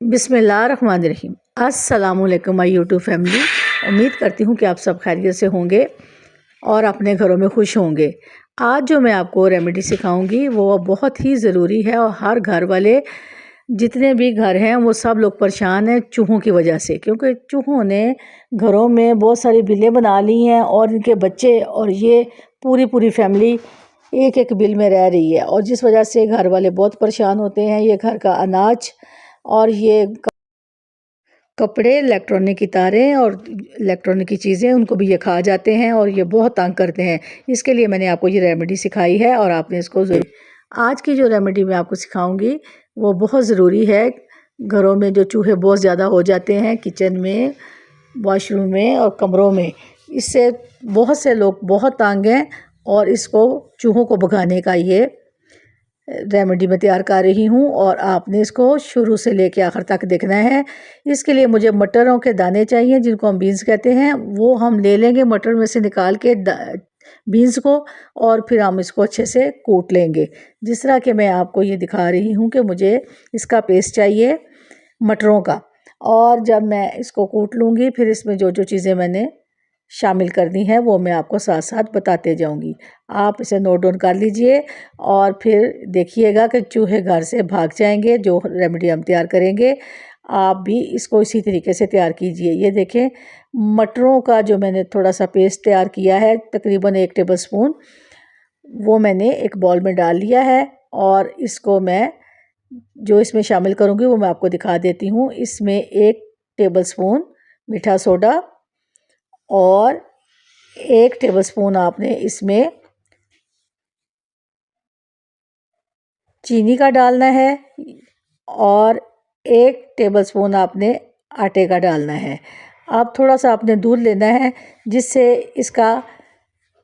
बिस्मिल्लाहिर्रहमानिर्रहीम। अस्सलामुअलैकुम my YouTube family. उम्मीद करती हूँ कि आप सब खैरियत से होंगे और अपने घरों में खुश होंगे। आज जो मैं आपको रेमेडी सिखाऊंगी वो बहुत ही ज़रूरी है और हर घर वाले जितने भी घर हैं वो सब लोग परेशान हैं चूहों की वजह से, क्योंकि चूहों ने घरों में बहुत सारी बिलें बना ली हैं और इनके बच्चे और ये पूरी पूरी फैमिली एक एक बिल में रह रही है, और जिस वजह से घर वाले बहुत परेशान होते हैं। ये घर का अनाज और ये कपड़े, इलेक्ट्रॉनिक की तारें और इलेक्ट्रॉनिक की चीज़ें, उनको भी ये खा जाते हैं और ये बहुत तंग करते हैं। इसके लिए मैंने आपको ये रेमेडी सिखाई है और आपने इसको ज़रूर। आज की जो रेमेडी मैं आपको सिखाऊंगी वो बहुत ज़रूरी है। घरों में जो चूहे बहुत ज़्यादा हो जाते हैं, किचन में, वॉशरूम में और कमरों में, इससे बहुत से लोग बहुत तंग हैं और इसको चूहों को भगाने का ये रेमेडी मैं तैयार कर रही हूँ और आपने इसको शुरू से लेके आखिर तक देखना है। इसके लिए मुझे मटरों के दाने चाहिए, जिनको हम बीन्स कहते हैं। वो हम ले लेंगे मटर में से निकाल के बीन्स को, और फिर हम इसको अच्छे से कूट लेंगे। जिस तरह के मैं आपको ये दिखा रही हूँ कि मुझे इसका पेस्ट चाहिए मटरों का। और जब मैं इसको कूट लूँगी फिर इसमें जो जो चीज़ें मैंने शामिल करनी है वो मैं आपको साथ साथ बताते जाऊंगी। आप इसे नोट डाउन कर लीजिए और फिर देखिएगा कि चूहे घर से भाग जाएंगे। जो रेमेडी हम तैयार करेंगे आप भी इसको इसी तरीके से तैयार कीजिए। ये देखें, मटरों का जो मैंने थोड़ा सा पेस्ट तैयार किया है, तकरीबन 1 टेबल स्पून, वो मैंने एक बाउल में डाल लिया है। और इसको मैं जो इसमें शामिल करूँगी वो मैं आपको दिखा देती हूँ। इसमें 1 टेबल स्पून मीठा सोडा और 1 टेबलस्पून आपने इसमें चीनी का डालना है और 1 टेबलस्पून आपने आटे का डालना है। अब थोड़ा सा आपने दूध लेना है जिससे इसका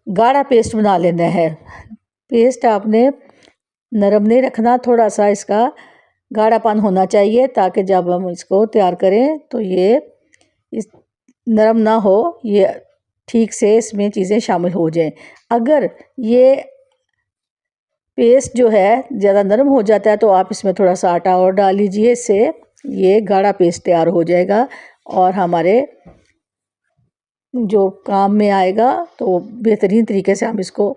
गाढ़ा पेस्ट बना लेना है। पेस्ट आपने नरम नहीं रखना, थोड़ा सा इसका गाढ़ापन होना चाहिए ताकि जब हम इसको तैयार करें तो ये इस नरम ना हो, ये ठीक से इसमें चीज़ें शामिल हो जाएं। अगर ये पेस्ट जो है ज़्यादा नरम हो जाता है तो आप इसमें थोड़ा सा आटा और डाल लीजिए, इससे ये गाढ़ा पेस्ट तैयार हो जाएगा और हमारे जो काम में आएगा तो बेहतरीन तरीके से हम इसको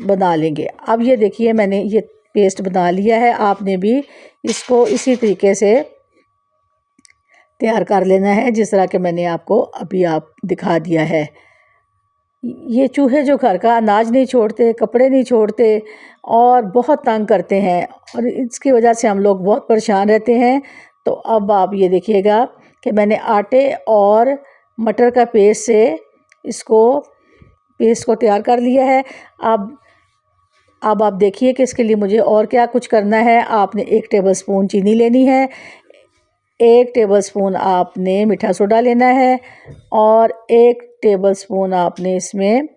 बना लेंगे। अब ये देखिए, मैंने ये पेस्ट बना लिया है। आपने भी इसको इसी तरीके से तैयार कर लेना है जिस तरह के मैंने आपको अभी दिखा दिया है। ये चूहे जो घर का अनाज नहीं छोड़ते, कपड़े नहीं छोड़ते और बहुत तंग करते हैं, और इसकी वजह से हम लोग बहुत परेशान रहते हैं। तो अब आप ये देखिएगा कि मैंने आटे और मटर का पेस्ट से पेस्ट को तैयार कर लिया है। अब आप देखिए कि इसके लिए मुझे और क्या कुछ करना है। आपने 1 टेबलस्पून चीनी लेनी है, 1 टेबलस्पून आपने मीठा सोडा लेना है और 1 टेबलस्पून आपने इसमें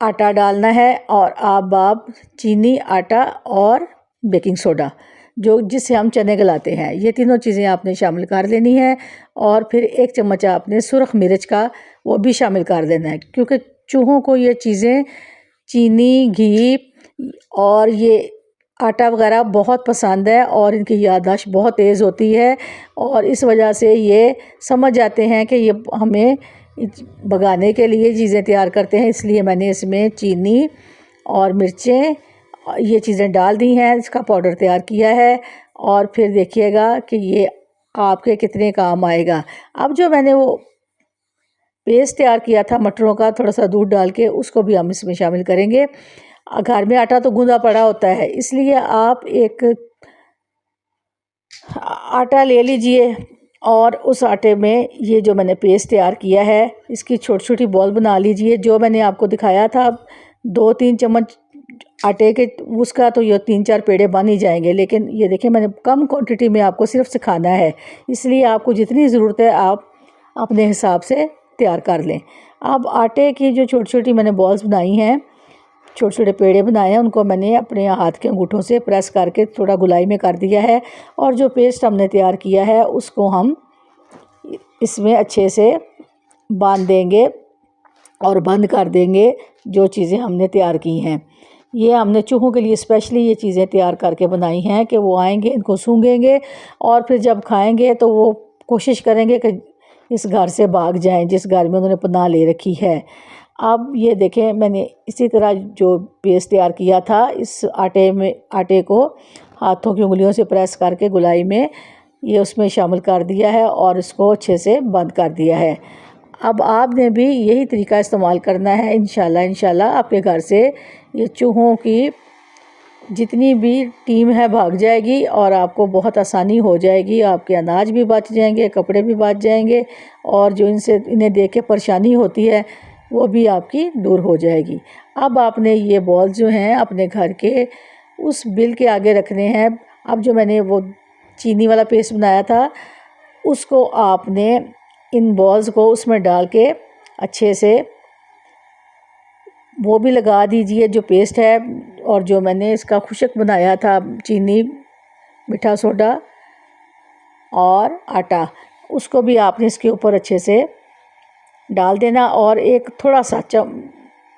आटा डालना है। और अब आप चीनी, आटा और बेकिंग सोडा, जिससे हम चने गलाते हैं, ये तीनों चीज़ें आपने शामिल कर लेनी है। और फिर 1 चम्मच आपने सुरख मिर्च का वो भी शामिल कर देना है, क्योंकि चूहों को ये चीज़ें, चीनी, घी और ये आटा वगैरह बहुत पसंद है और इनकी याददाश्त बहुत तेज़ होती है, और इस वजह से ये समझ जाते हैं कि ये हमें भगाने के लिए चीज़ें तैयार करते हैं। इसलिए मैंने इसमें चीनी और मिर्चें ये चीज़ें डाल दी हैं, इसका पाउडर तैयार किया है। और फिर देखिएगा कि ये आपके कितने काम आएगा। अब जो मैंने वो पेस्ट तैयार किया था मटरों का, थोड़ा सा दूध डाल के, उसको भी हम इसमें शामिल करेंगे। घर में आटा तो गूंदा पड़ा होता है, इसलिए आप एक आटा ले लीजिए और उस आटे में ये जो मैंने पेस्ट तैयार किया है इसकी छोटी छोटी बॉल बना लीजिए। जो मैंने आपको दिखाया था 2-3 चम्मच आटे के, उसका तो ये 3-4 पेड़े बन ही जाएंगे, लेकिन ये देखिए मैंने कम क्वांटिटी में आपको सिर्फ सिखाना है, इसलिए आपको जितनी ज़रूरत है आप अपने हिसाब से तैयार कर लें। अब आटे की जो छोटी छोटी मैंने बॉल्स बनाई हैं, छोटे छोटे पेड़े बनाए हैं, उनको मैंने अपने हाथ के अंगूठों से प्रेस करके थोड़ा गुलाई में कर दिया है। और जो पेस्ट हमने तैयार किया है उसको हम इसमें अच्छे से बांध देंगे और बंद कर देंगे जो चीज़ें हमने तैयार की हैं। ये हमने चूहों के लिए स्पेशली ये चीज़ें तैयार करके बनाई हैं कि वो आएंगे, इनको सूंघेंगे और फिर जब खाएंगे तो वो कोशिश करेंगे कि इस घर से भाग जाएं जिस घर में उन्होंने पनाह ले रखी है। अब ये देखें, मैंने इसी तरह जो पेस्ट तैयार किया था, इस आटे को हाथों की उंगलियों से प्रेस करके गुलाई में ये उसमें शामिल कर दिया है और इसको अच्छे से बंद कर दिया है। अब आपने भी यही तरीका इस्तेमाल करना है। इंशाल्लाह आपके घर से ये चूहों की जितनी भी टीम है भाग जाएगी और आपको बहुत आसानी हो जाएगी। आपके अनाज भी बच जाएंगे, कपड़े भी बच जाएंगे और जो इन्हें देख के परेशानी होती है वो भी आपकी दूर हो जाएगी। अब आपने ये बॉल जो हैं अपने घर के उस बिल के आगे रखने हैं। अब जो मैंने वो चीनी वाला पेस्ट बनाया था उसको आपने इन बॉल्स को उसमें डाल के अच्छे से वो भी लगा दीजिए जो पेस्ट है, और जो मैंने इसका खुशक बनाया था चीनी, मीठा सोडा और आटा, उसको भी आपने इसके ऊपर अच्छे से डाल देना। और एक थोड़ा सा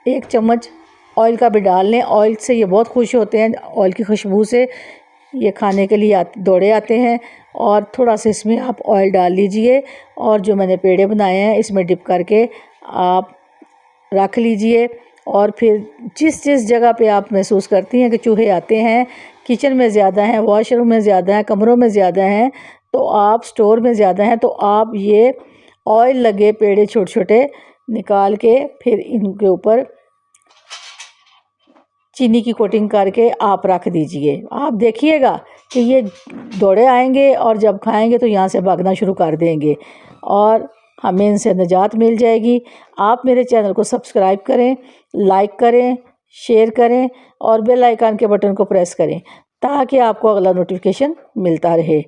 एक चम्मच ऑयल का भी डाल लें। ऑयल से ये बहुत खुश होते हैं, ऑयल की खुशबू से ये खाने के लिए दौड़े आते हैं। और थोड़ा सा इसमें आप ऑयल डाल लीजिए और जो मैंने पेड़े बनाए हैं इसमें डिप करके आप रख लीजिए। और फिर जिस जगह पे आप महसूस करती हैं कि चूहे आते हैं, किचन में ज़्यादा हैं, वॉशरूम में ज़्यादा हैं, कमरों में ज़्यादा हैं, तो आप स्टोर में ज़्यादा हैं, तो आप ये ऑयल लगे पेड़े छोटे छोटे निकाल के फिर इनके ऊपर चीनी की कोटिंग करके आप रख दीजिए। आप देखिएगा कि ये दौड़े आएंगे और जब खाएंगे तो यहाँ से भागना शुरू कर देंगे और हमें इनसे निजात मिल जाएगी। आप मेरे चैनल को सब्सक्राइब करें, लाइक करें, शेयर करें और बेल आइकन के बटन को प्रेस करें ताकि आपको अगला नोटिफिकेशन मिलता रहे।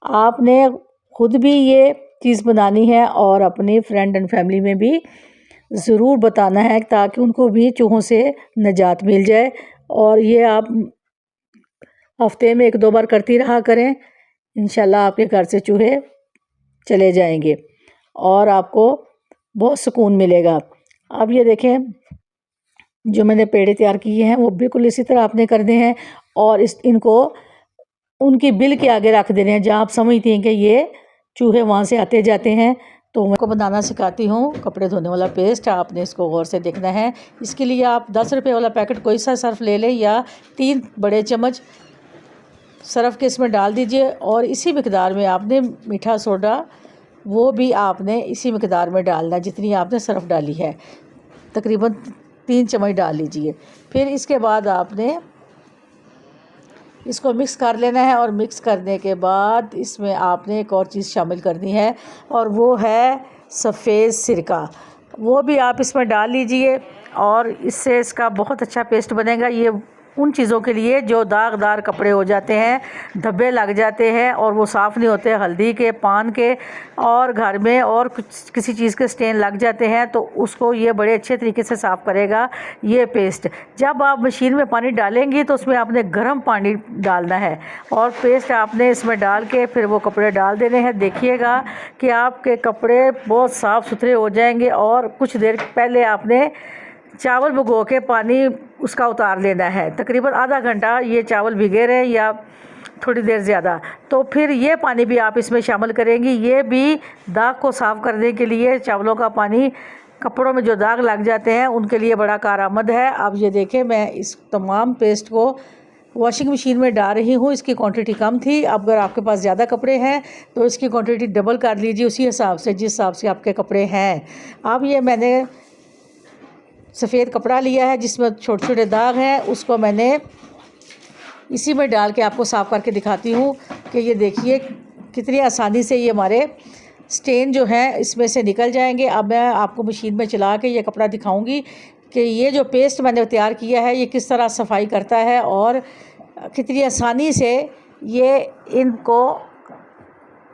आपने खुद भी ये चीज़ बनानी है और अपनी फ्रेंड एंड फैमिली में भी ज़रूर बताना है ताकि उनको भी चूहों से निजात मिल जाए। और ये आप हफ्ते में 1-2 बार करती रहा करें, इंशाल्लाह आपके घर से चूहे चले जाएंगे और आपको बहुत सुकून मिलेगा। अब ये देखें, जो मैंने पेड़े तैयार किए हैं वो बिल्कुल इसी तरह आपने करने हैं और इनको उनकी बिल के आगे रख देने हैं जहाँ आप समझती हैं कि ये चूहे वहाँ से आते जाते हैं। तो मैं को बनाना सिखाती हूँ कपड़े धोने वाला पेस्ट। आपने इसको गौर से देखना है। इसके लिए आप 10 रुपये वाला पैकेट कोई सा सर्फ ले लें या 3 बड़े चम्मच सर्फ के इसमें डाल दीजिए और इसी मिकदार में आपने मीठा सोडा वो भी आपने इसी मिकदार में डालना जितनी आपने सर्फ डाली है, तकरीबन 3 चम्मच डाल लीजिए। फिर इसके बाद आपने इसको मिक्स कर लेना है और मिक्स करने के बाद इसमें आपने एक और चीज़ शामिल करनी है और वो है सफ़ेद सिरका। वो भी आप इसमें डाल लीजिए और इससे इसका बहुत अच्छा पेस्ट बनेगा। ये उन चीज़ों के लिए जो दागदार कपड़े हो जाते हैं, धब्बे लग जाते हैं और वो साफ़ नहीं होते, हल्दी के, पान के और घर में और कुछ किसी चीज़ के स्टेन लग जाते हैं, तो उसको ये बड़े अच्छे तरीके से साफ़ करेगा ये पेस्ट। जब आप मशीन में पानी डालेंगी तो उसमें आपने गर्म पानी डालना है और पेस्ट आपने इसमें डाल के फिर वो कपड़े डाल देने हैं। देखिएगा कि आपके कपड़े बहुत साफ़ सुथरे हो जाएंगे। और कुछ देर पहले आपने चावल भिगो के पानी उसका उतार लेना है, तकरीबन आधा घंटा ये चावल भिगे रहे या थोड़ी देर ज़्यादा। तो फिर ये पानी भी आप इसमें शामिल करेंगी। ये भी दाग को साफ़ करने के लिए, चावलों का पानी कपड़ों में जो दाग लग जाते हैं उनके लिए बड़ा कारआमद है। अब ये देखें, मैं इस तमाम पेस्ट को वॉशिंग मशीन में डाल रही हूँ। इसकी क्वांटिटी कम थी। अब अगर आपके पास ज़्यादा कपड़े हैं तो इसकी क्वांटिटी डबल कर लीजिए उसी हिसाब से जिस हिसाब से आपके कपड़े हैं। अब ये मैंने सफ़ेद कपड़ा लिया है जिसमें छोटे छोटे दाग हैं, उसको मैंने इसी में डाल के आपको साफ़ करके दिखाती हूँ कि ये देखिए कितनी आसानी से ये हमारे स्टेन जो हैं इसमें से निकल जाएंगे। अब मैं आपको मशीन में चला के ये कपड़ा दिखाऊंगी कि ये जो पेस्ट मैंने तैयार किया है ये किस तरह सफाई करता है और कितनी आसानी से ये इनको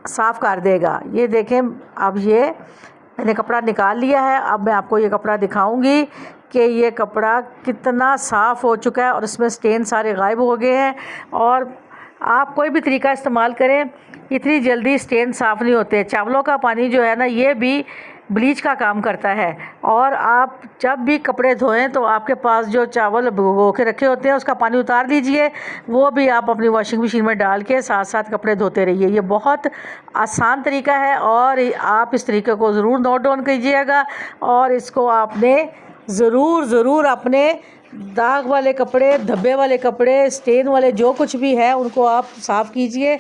साफ़ कर देगा। ये देखें, अब ये मैंने कपड़ा निकाल लिया है। अब मैं आपको ये कपड़ा दिखाऊंगी कि ये कपड़ा कितना साफ़ हो चुका है और इसमें स्टेन सारे गायब हो गए हैं। और आप कोई भी तरीका इस्तेमाल करें, इतनी जल्दी स्टेन साफ़ नहीं होते। चावलों का पानी जो है ना, ये भी ब्लीच का काम करता है। और आप जब भी कपड़े धोएं तो आपके पास जो चावल भिगो के रखे होते हैं उसका पानी उतार दीजिए, वो भी आप अपनी वॉशिंग मशीन में डाल के साथ साथ कपड़े धोते रहिए। ये बहुत आसान तरीका है और आप इस तरीके को ज़रूर नोट डाउन कीजिएगा और इसको आपने ज़रूर अपने दाग वाले कपड़े, धब्बे वाले कपड़े, स्टेन वाले जो कुछ भी है उनको आप साफ़ कीजिए।